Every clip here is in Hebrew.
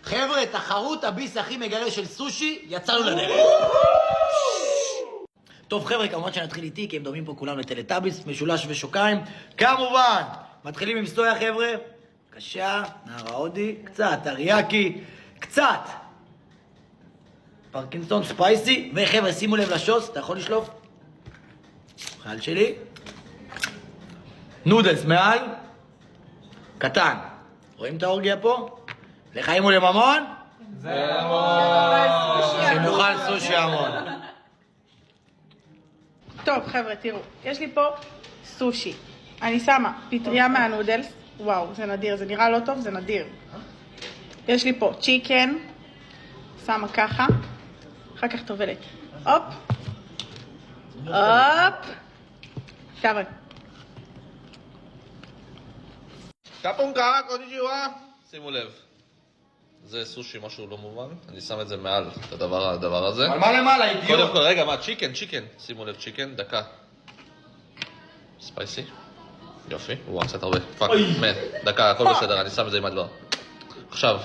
חבר'ה, תחרות הביס הכי מגרה של סושי, יצאנו לדרך. טוב חבר'ה, כמובן שנתחיל איתי, כי הם דומים פה כולם לטלטאביס, משולש ושוקיים. כמובן, מתחילים עם סויה חבר'ה. בבקשה, נער ההודי, קצת טריאקי, קצת פרקינסון ספייסי, וחבר'ה, שימו לב לשוס, אתה יכול לשלוף? חייל שלי. נודלס מעל, קטן. רואים את האורגיה פה? לחיים ולממון? זה המון. שנאכל סושי המון. טוב חבר'ה, תראו, יש לי פה סושי. אני שמה פטריה מהנודלס. וואו, זה נדיר, זה נראה לא טוב, זה נדיר. יש לי פה צ'יקן. שמה ככה. אחר כך טובלת. הופ. הופ. חבר'ה. קפונקה, קוניג'יווה. שימו לב. זה סושי, משהו לא מובן. אני שם את זה מעל את הדבר הזה. על מה למעלה, אידיוט? קודם כל, רגע, מה? צ'יקן. שימו לב, צ'יקן, דקה. ספייסי. יופי, וואו, קצת הרבה. פאק, מת. דקה, הכל בסדר, אני שם את זה עם הדבר. עכשיו,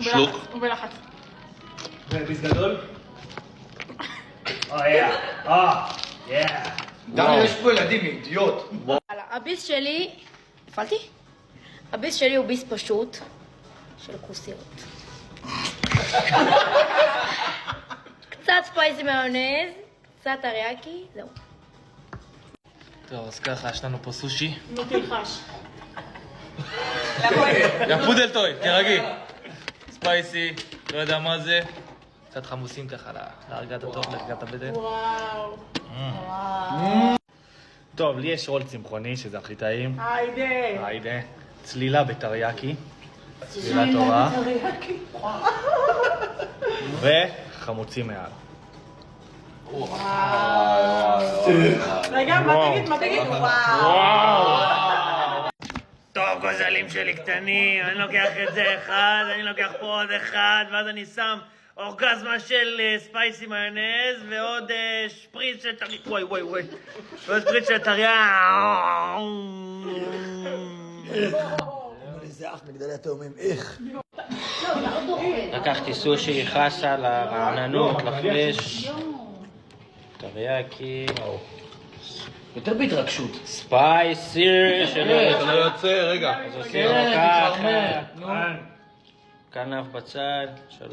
שלוק. הוא בלחץ. ביס גדול? גם יש פה ילדים, אידיוט. הביס שלי, הפעלתי? הביס שלי הוא ביס פשוט של כוסיות. קצת ספייסי מיונז, קצת טריאקי, זהו. טוב, אז ככה, יש לנו פה סושי. נו תלחש. יא פודלטוי, כרגיל. ספייסי, לא יודע מה זה. קצת חמוסים ככה להרגעת התוך, להרגעת הבטן. וואו. טוב, לי יש רול צמחוני, שזה הכי טעים. היידה. היידה. צלילה בטריאקי. צלילה טובה. וחמוצים מעל. רגע, מה תגיד? טוב, גוזלים שלי קטנים, אני לוקח את זה אחד, אני לוקח פה עוד אחד, ואז אני שם אורגזמה של ספייסי מיונז, ועוד שפריץ של טריה, וואי, ועוד שפריץ של טריה. איזה אח מגדלי התאומים, איך? לקחתי סושי, חסה, לרעננות, לפלש, טריאקי, יותר בהתרגשות. ספייסי זה לא יוצא, רגע. אז עושים לו ככה, כנף בצד, 3-4.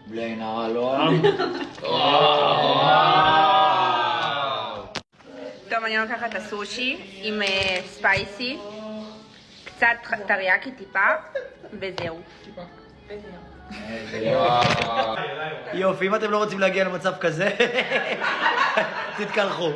בלי עין הרע, לא. טוב, אני לוקחת את הסושי עם ספייסי, קצת טריאקי טיפה, וזהו. יופי, אם אתם לא רוצים להגיע למצב כזה, תתקלחו.